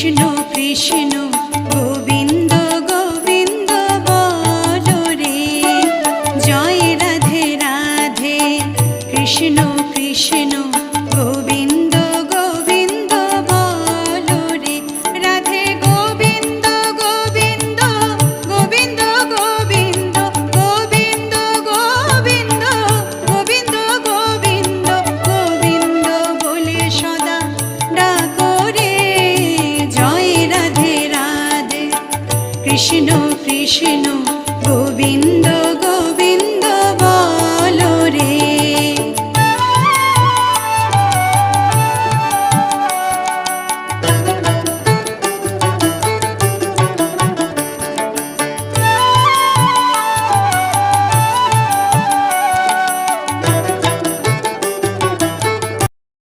কৃষ্ণ কৃষ্ণ গোবিন্দ গোবিন্দ বলো রে, জয় রাধে রাধে। কৃষ্ণ কৃষ্ণ গোবিন্দ গোবিন্দ বলো রে, রাধে গোবিন্দ গোবিন্দ গোবিন্দ গোবিন্দ গোবিন্দ গোবিন্দ গোবিন্দ গোবিন্দ গোবিন্দ বলে সদা ডাকো রে, জয় রাধে রাধে। কৃষ্ণ কৃষ্ণ